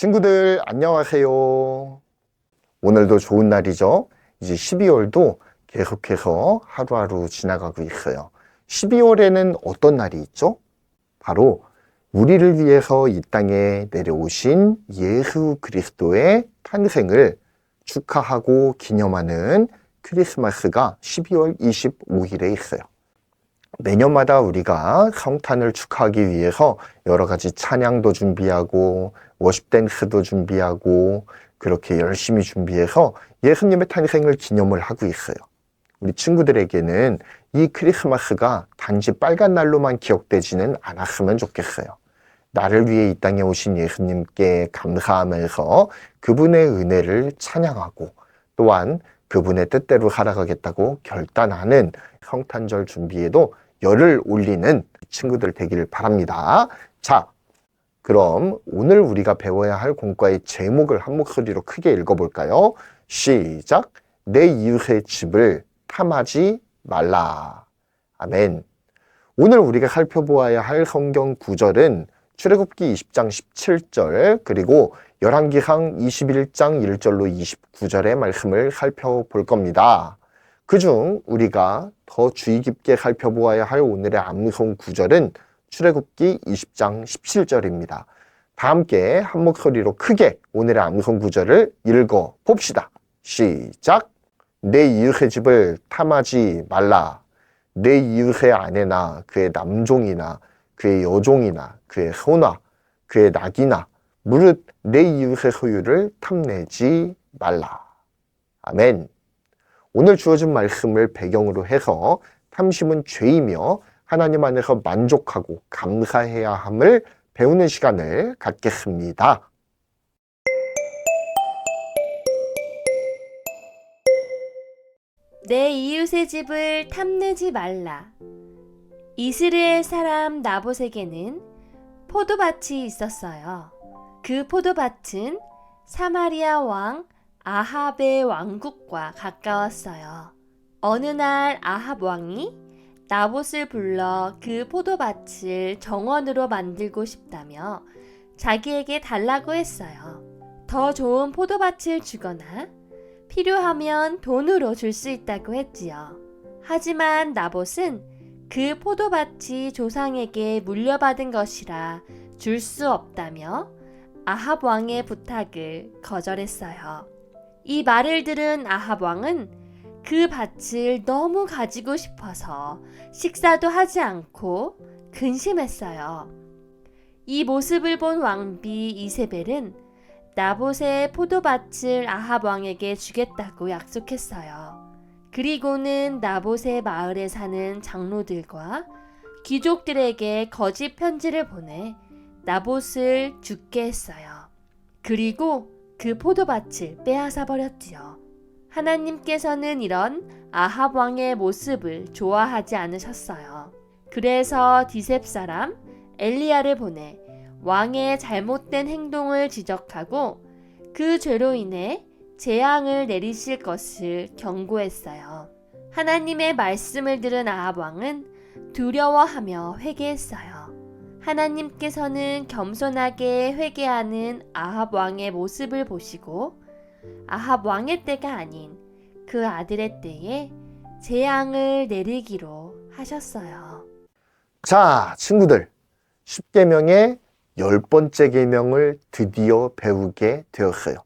친구들 안녕하세요. 오늘도 좋은 날이죠. 이제 12월도 계속해서 하루하루 지나가고 있어요. 12월에는 어떤 날이 있죠? 바로 우리를 위해서 이 땅에 내려오신 예수 그리스도의 탄생을 축하하고 기념하는 크리스마스가 12월 25일에 있어요. 매년마다 우리가 성탄을 축하하기 위해서 여러 가지 찬양도 준비하고 워십 댄스도 준비하고 그렇게 열심히 준비해서 예수님의 탄생을 기념을 하고 있어요. 우리 친구들에게는 이 크리스마스가 단지 빨간 날로만 기억되지는 않았으면 좋겠어요. 나를 위해 이 땅에 오신 예수님께 감사하면서 그분의 은혜를 찬양하고 또한 그분의 뜻대로 살아가겠다고 결단하는 성탄절 준비에도 열을 올리는 친구들 되기를 바랍니다. 자, 그럼 오늘 우리가 배워야 할 공과의 제목을 한 목소리로 크게 읽어볼까요? 시작! 내 이웃의 집을 탐하지 말라. 아멘. 오늘 우리가 살펴보아야 할 성경 구절은 출애굽기 20장 17절 그리고 열왕기상 21장 1절로 29절의 말씀을 살펴볼 겁니다. 그중 우리가 더 주의 깊게 살펴보아야 할 오늘의 암송 구절은 출애굽기 20장 17절입니다. 다 함께 한 목소리로 크게 오늘의 암송 구절을 읽어 봅시다. 시작! 내 이웃의 집을 탐하지 말라. 내 이웃의 아내나 그의 남종이나 그의 여종이나 그의 소나 그의 낙이나 무릇 내 이웃의 소유를 탐내지 말라. 아멘. 오늘 주어진 말씀을 배경으로 해서 탐심은 죄이며 하나님 안에서 만족하고 감사해야 함을 배우는 시간을 갖겠습니다. 내 이웃의 집을 탐내지 말라. 이스라엘 사람 나봇에게는 포도밭이 있었어요. 그 포도밭은 사마리아 왕 아합의 왕국과 가까웠어요. 어느 날 아합 왕이 나봇을 불러 그 포도밭을 정원으로 만들고 싶다며 자기에게 달라고 했어요. 더 좋은 포도밭을 주거나 필요하면 돈으로 줄 수 있다고 했지요. 하지만 나봇은 그 포도밭이 조상에게 물려받은 것이라 줄 수 없다며 아합 왕의 부탁을 거절했어요. 이 말을 들은 아합 왕은 그 밭을 너무 가지고 싶어서 식사도 하지 않고 근심했어요. 이 모습을 본 왕비 이세벨은 나봇의 포도밭을 아합 왕에게 주겠다고 약속했어요. 그리고는 나봇의 마을에 사는 장로들과 귀족들에게 거짓 편지를 보내 나봇을 죽게 했어요. 그리고 그 포도밭을 빼앗아 버렸지요. 하나님께서는 이런 아합 왕의 모습을 좋아하지 않으셨어요. 그래서 디셉 사람 엘리야를 보내 왕의 잘못된 행동을 지적하고 그 죄로 인해 재앙을 내리실 것을 경고했어요. 하나님의 말씀을 들은 아합 왕은 두려워하며 회개했어요. 하나님께서는 겸손하게 회개하는 아합 왕의 모습을 보시고 아합 왕의 때가 아닌 그 아들의 때에 재앙을 내리기로 하셨어요. 자, 친구들, 10계명의 10번째 계명을 드디어 배우게 되었어요.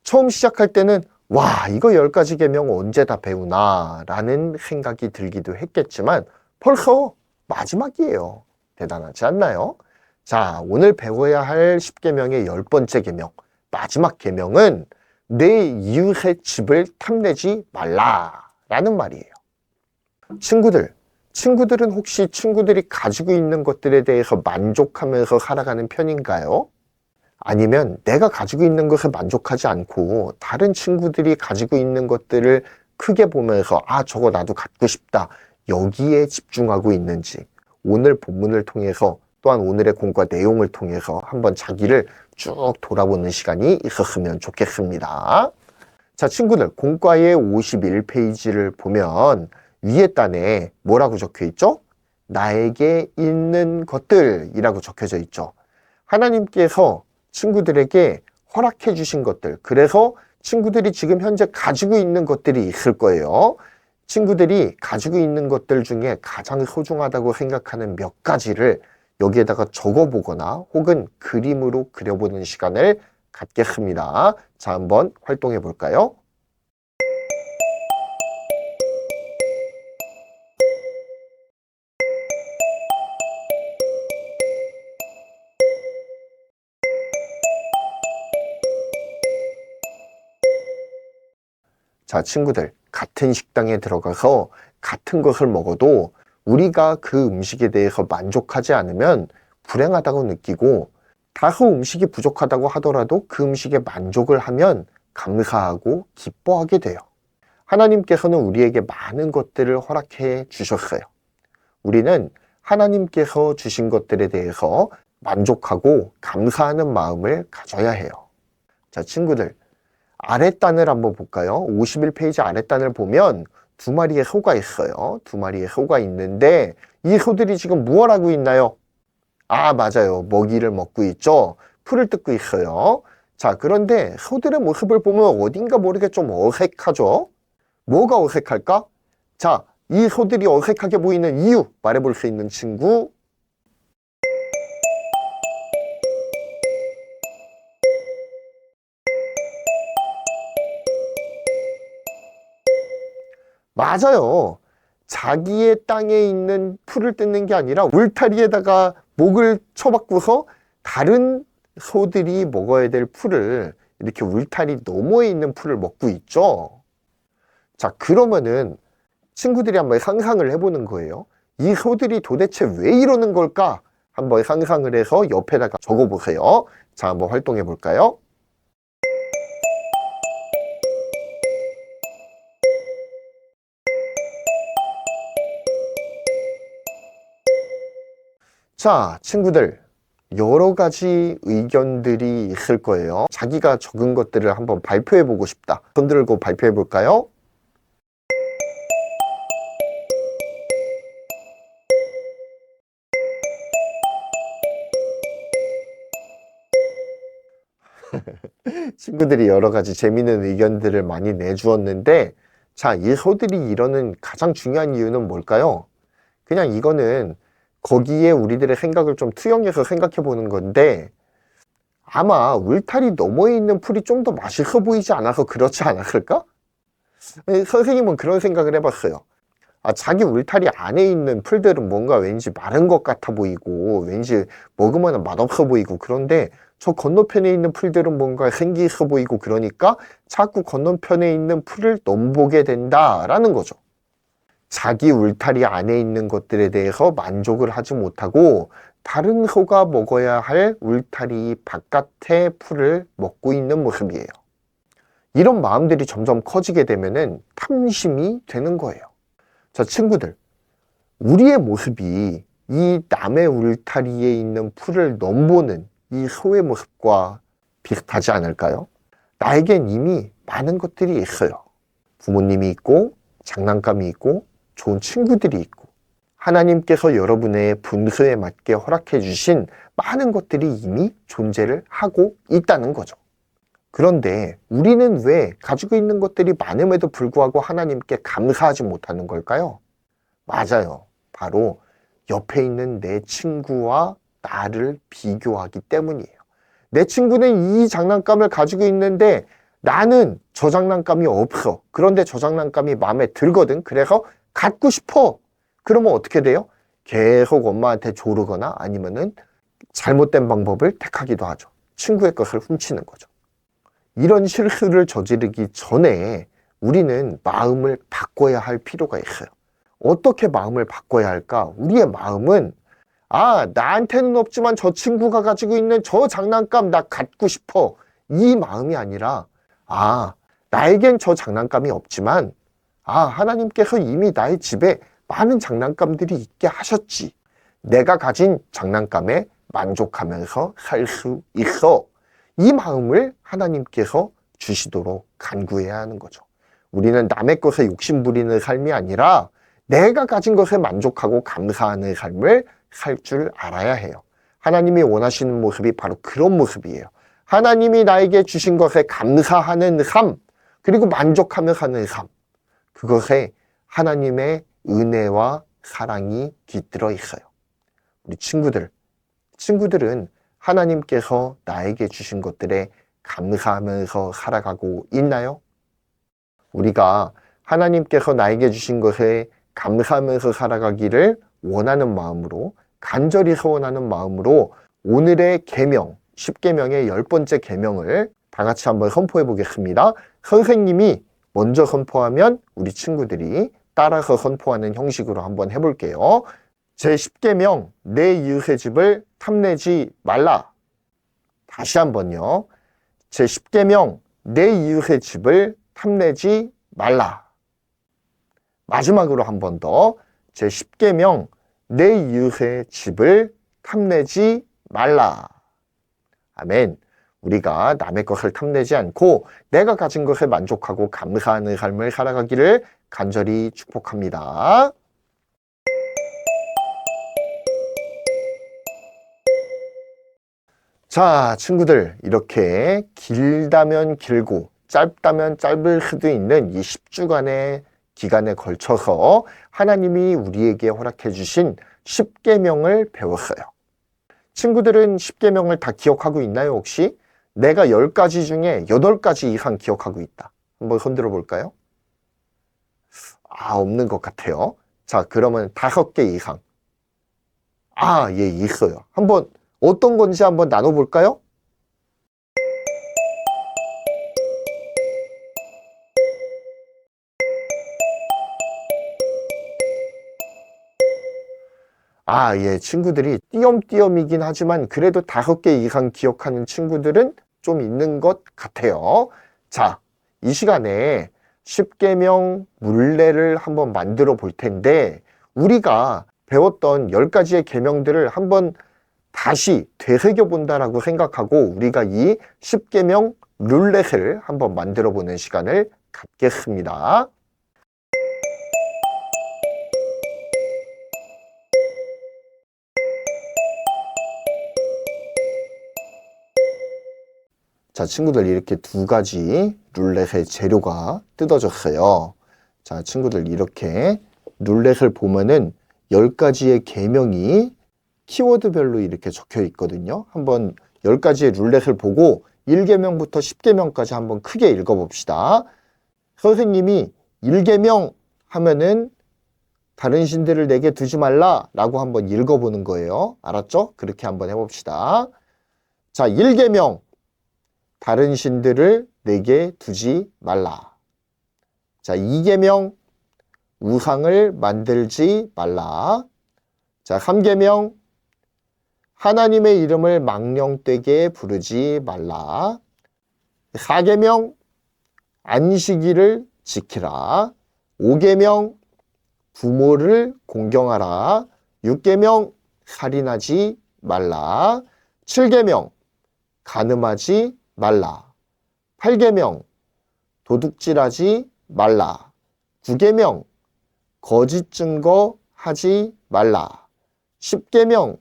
처음 시작할 때는 와, 이거 10가지 계명 언제 다 배우나 라는 생각이 들기도 했겠지만 벌써 마지막이에요. 대단하지 않나요? 자, 오늘 배워야 할 10계명의 10번째 계명, 마지막 계명은 내 이웃의 집을 탐내지 말라 라는 말이에요. 친구들은 혹시 친구들이 가지고 있는 것들에 대해서 만족하면서 살아가는 편인가요? 아니면 내가 가지고 있는 것에 만족하지 않고 다른 친구들이 가지고 있는 것들을 크게 보면서 아, 저거 나도 갖고 싶다. 여기에 집중하고 있는지 오늘 본문을 통해서 또한 오늘의 공과 내용을 통해서 한번 자기를 쭉 돌아보는 시간이 있었으면 좋겠습니다. 자, 친구들, 공과의 51페이지를 보면 위에 단에 뭐라고 적혀 있죠? 나에게 있는 것들이라고 적혀져 있죠. 하나님께서 친구들에게 허락해 주신 것들, 그래서 친구들이 지금 현재 가지고 있는 것들이 있을 거예요. 친구들이 가지고 있는 것들 중에 가장 소중하다고 생각하는 몇 가지를 여기에다가 적어보거나 혹은 그림으로 그려보는 시간을 갖겠습니다. 자, 한번 활동해 볼까요? 자, 친구들, 같은 식당에 들어가서 같은 것을 먹어도 우리가 그 음식에 대해서 만족하지 않으면 불행하다고 느끼고, 다소 음식이 부족하다고 하더라도 그 음식에 만족을 하면 감사하고 기뻐하게 돼요. 하나님께서는 우리에게 많은 것들을 허락해 주셨어요. 우리는 하나님께서 주신 것들에 대해서 만족하고 감사하는 마음을 가져야 해요. 자, 친구들, 아랫단을 한번 볼까요? 51페이지 아랫단을 보면 두 마리의 소가 있어요. 두 마리의 소가 있는데 이 소들이 지금 무엇 하고 있나요? 아, 맞아요. 먹이를 먹고 있죠. 풀을 뜯고 있어요. 자, 그런데 소들의 모습을 보면 어딘가 모르게 좀 어색하죠? 뭐가 어색할까? 자, 이 소들이 어색하게 보이는 이유 말해볼 수 있는 친구. 맞아요. 자기의 땅에 있는 풀을 뜯는 게 아니라 울타리에다가 목을 쳐박고서 다른 소들이 먹어야 될 풀을 이렇게 울타리 너머에 있는 풀을 먹고 있죠. 자, 그러면은 친구들이 한번 상상을 해보는 거예요. 이 소들이 도대체 왜 이러는 걸까? 한번 상상을 해서 옆에다가 적어보세요. 자, 한번 활동해 볼까요? 자, 친구들, 여러 가지 의견들이 있을 거예요. 자기가 적은 것들을 한번 발표해 보고 싶다. 손 들고 발표해 볼까요? 친구들이 여러 가지 재미있는 의견들을 많이 내주었는데, 자, 이 소들이 이러는 가장 중요한 이유는 뭘까요? 그냥 이거는 거기에 우리들의 생각을 좀 투영해서 생각해 보는 건데, 아마 울타리 너머에 있는 풀이 좀 더 맛있어 보이지 않아서 그렇지 않았을까? 선생님은 그런 생각을 해봤어요. 아, 자기 울타리 안에 있는 풀들은 뭔가 왠지 마른 것 같아 보이고 왠지 먹으면 맛없어 보이고, 그런데 저 건너편에 있는 풀들은 뭔가 생기 있어 보이고, 그러니까 자꾸 건너편에 있는 풀을 넘보게 된다라는 거죠. 자기 울타리 안에 있는 것들에 대해서 만족을 하지 못하고 다른 소가 먹어야 할 울타리 바깥의 풀을 먹고 있는 모습이에요. 이런 마음들이 점점 커지게 되면은 탐심이 되는 거예요. 자, 친구들, 우리의 모습이 이 남의 울타리에 있는 풀을 넘보는 이 소의 모습과 비슷하지 않을까요? 나에겐 이미 많은 것들이 있어요. 부모님이 있고, 장난감이 있고, 좋은 친구들이 있고, 하나님께서 여러분의 분수에 맞게 허락해 주신 많은 것들이 이미 존재를 하고 있다는 거죠. 그런데 우리는 왜 가지고 있는 것들이 많음에도 불구하고 하나님께 감사하지 못하는 걸까요? 맞아요. 바로 옆에 있는 내 친구와 나를 비교하기 때문이에요. 내 친구는 이 장난감을 가지고 있는데 나는 저 장난감이 없어. 그런데 저 장난감이 마음에 들거든. 그래서 갖고 싶어. 그러면 어떻게 돼요? 계속 엄마한테 조르거나 아니면은 잘못된 방법을 택하기도 하죠. 친구의 것을 훔치는 거죠. 이런 실수를 저지르기 전에 우리는 마음을 바꿔야 할 필요가 있어요. 어떻게 마음을 바꿔야 할까? 우리의 마음은, 아, 나한테는 없지만 저 친구가 가지고 있는 저 장난감 나 갖고 싶어. 이 마음이 아니라, 아, 나에겐 저 장난감이 없지만, 아, 하나님께서 이미 나의 집에 많은 장난감들이 있게 하셨지. 내가 가진 장난감에 만족하면서 살 수 있어. 이 마음을 하나님께서 주시도록 간구해야 하는 거죠. 우리는 남의 것에 욕심 부리는 삶이 아니라 내가 가진 것에 만족하고 감사하는 삶을 살 줄 알아야 해요. 하나님이 원하시는 모습이 바로 그런 모습이에요. 하나님이 나에게 주신 것에 감사하는 삶, 그리고 만족하며 사는 삶, 그것에 하나님의 은혜와 사랑이 깃들어 있어요. 우리 친구들은 하나님께서 나에게 주신 것들에 감사하면서 살아가고 있나요? 우리가 하나님께서 나에게 주신 것에 감사하면서 살아가기를 원하는 마음으로, 간절히 소원하는 마음으로 오늘의 계명, 10계명의 10번째 계명을 다 같이 한번 선포해 보겠습니다. 선생님이 먼저 선포하면 우리 친구들이 따라서 선포하는 형식으로 한번 해볼게요. 제10계명, 내 이웃의 집을 탐내지 말라. 다시 한번요. 제10계명, 내 이웃의 집을 탐내지 말라. 마지막으로 한 번 더. 제10계명, 내 이웃의 집을 탐내지 말라. 아멘. 우리가 남의 것을 탐내지 않고 내가 가진 것에 만족하고 감사하는 삶을 살아가기를 간절히 축복합니다. 자, 친구들, 이렇게 길다면 길고 짧다면 짧을 수도 있는 이 10주간의 기간에 걸쳐서 하나님이 우리에게 허락해 주신 10계명을 배웠어요. 친구들은 10계명을 다 기억하고 있나요, 혹시? 내가 10가지 중에 8가지 이상 기억하고 있다. 한번 손들어 볼까요? 없는 것 같아요. 자, 그러면 5개 이상. 예, 있어요. 한번 어떤 건지 한번 나눠볼까요? 예, 친구들이 띄엄띄엄이긴 하지만 그래도 5개 이상 기억하는 친구들은 좀 있는 것 같아요. 자, 이 시간에 10계명 물레를 한번 만들어 볼 텐데 우리가 배웠던 10가지의 계명들을 한번 다시 되새겨 본다라고 생각하고 우리가 이 10계명 룰렛을 한번 만들어 보는 시간을 갖겠습니다. 자, 친구들 이렇게 2가지 룰렛의 재료가 뜯어졌어요. 자, 친구들 이렇게 룰렛을 보면은 10가지의 계명이 키워드별로 이렇게 적혀 있거든요. 한번 10가지의 룰렛을 보고 1계명부터 10계명까지 한번 크게 읽어봅시다. 선생님이 1계명 하면은 다른 신들을 내게 두지 말라 라고 한번 읽어보는 거예요. 알았죠? 그렇게 한번 해봅시다. 자, 1계명 다른 신들을 내게 두지 말라. 자, 2계명 우상을 만들지 말라. 자, 3계명 하나님의 이름을 망령되게 부르지 말라. 4계명 안식일을 지키라. 5계명 부모를 공경하라. 6계명 살인하지 말라. 7계명 간음하지 말라. 8계명 도둑질하지 말라. 9계명 거짓 증거하지 말라. 10계명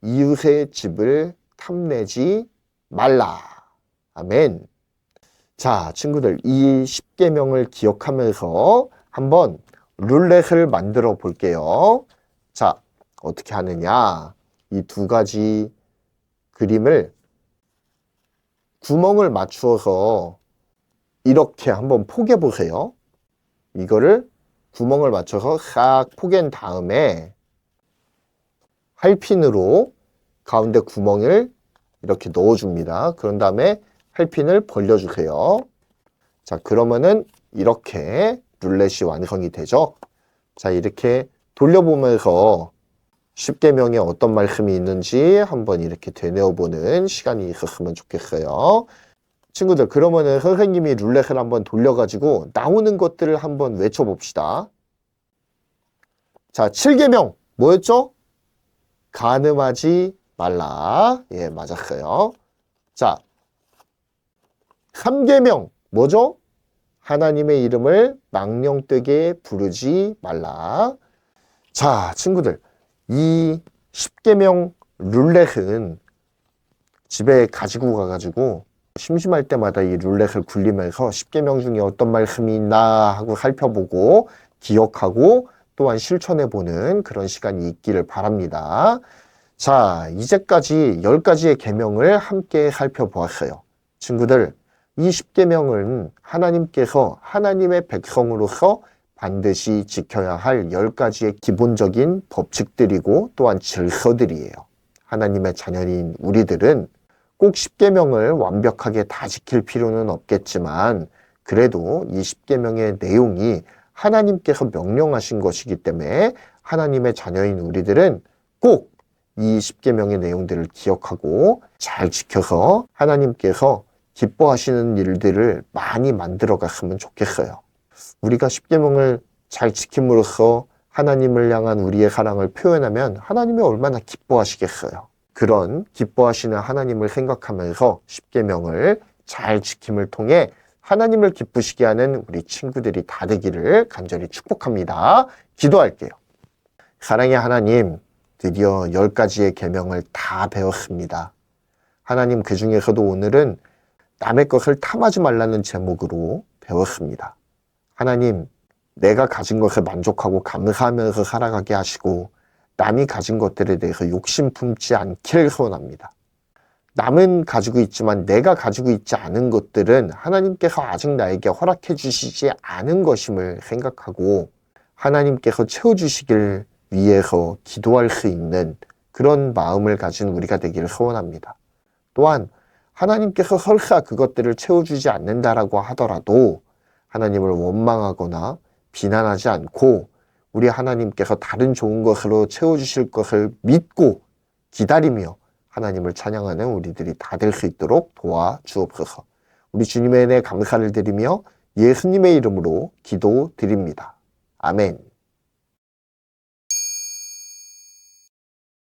이웃의 집을 탐내지 말라. 아멘. 자, 친구들 이 10계명을 기억하면서 한번 룰렛을 만들어 볼게요. 자, 어떻게 하느냐. 이 2가지 그림을 구멍을 맞추어서 이렇게 한번 포개 보세요. 이거를 구멍을 맞춰서 싹 포갠 다음에 할핀으로 가운데 구멍을 이렇게 넣어줍니다. 그런 다음에 할핀을 벌려주세요. 자, 그러면은 이렇게 룰렛이 완성이 되죠. 자, 이렇게 돌려보면서 10계명에 어떤 말씀이 있는지 한번 이렇게 되뇌어보는 시간이 있었으면 좋겠어요. 친구들, 그러면은 선생님이 룰렛을 한번 돌려가지고 나오는 것들을 한번 외쳐봅시다. 자, 7계명 뭐였죠? 간음하지 말라. 예, 맞았어요. 자, 3계명 뭐죠? 하나님의 이름을 망령되게 부르지 말라. 자, 친구들, 이 10계명 룰렛은 집에 가지고 가가지고 심심할 때마다 이 룰렛을 굴리면서 10계명 중에 어떤 말씀이 있나 하고 살펴보고 기억하고 또한 실천해보는 그런 시간이 있기를 바랍니다. 자, 이제까지 10가지의 계명을 함께 살펴보았어요. 친구들, 이 10계명은 하나님께서 하나님의 백성으로서 반드시 지켜야 할 10가지의 기본적인 법칙들이고 또한 질서들이에요. 하나님의 자녀인 우리들은 꼭 10계명을 완벽하게 다 지킬 필요는 없겠지만 그래도 이 10계명의 내용이 하나님께서 명령하신 것이기 때문에 하나님의 자녀인 우리들은 꼭 이 10계명의 내용들을 기억하고 잘 지켜서 하나님께서 기뻐하시는 일들을 많이 만들어 갔으면 좋겠어요. 우리가 10계명을 잘 지킴으로써 하나님을 향한 우리의 사랑을 표현하면 하나님이 얼마나 기뻐하시겠어요. 그런 기뻐하시는 하나님을 생각하면서 10계명을 잘 지킴을 통해 하나님을 기쁘시게 하는 우리 친구들이 다 되기를 간절히 축복합니다. 기도할게요. 사랑의 하나님, 드디어 10가지의 계명을 다 배웠습니다. 하나님, 그 중에서도 오늘은 남의 것을 탐하지 말라는 제목으로 배웠습니다. 하나님, 내가 가진 것을 만족하고 감사하면서 살아가게 하시고 남이 가진 것들에 대해서 욕심 품지 않기를 소원합니다. 남은 가지고 있지만 내가 가지고 있지 않은 것들은 하나님께서 아직 나에게 허락해 주시지 않은 것임을 생각하고 하나님께서 채워주시길 위해서 기도할 수 있는 그런 마음을 가진 우리가 되기를 소원합니다. 또한 하나님께서 설사 그것들을 채워주지 않는다라고 하더라도 하나님을 원망하거나 비난하지 않고 우리 하나님께서 다른 좋은 것으로 채워주실 것을 믿고 기다리며 하나님을 찬양하는 우리들이 다 될 수 있도록 도와주옵소서. 우리 주님의 은혜에 감사를 드리며 예수님의 이름으로 기도드립니다. 아멘.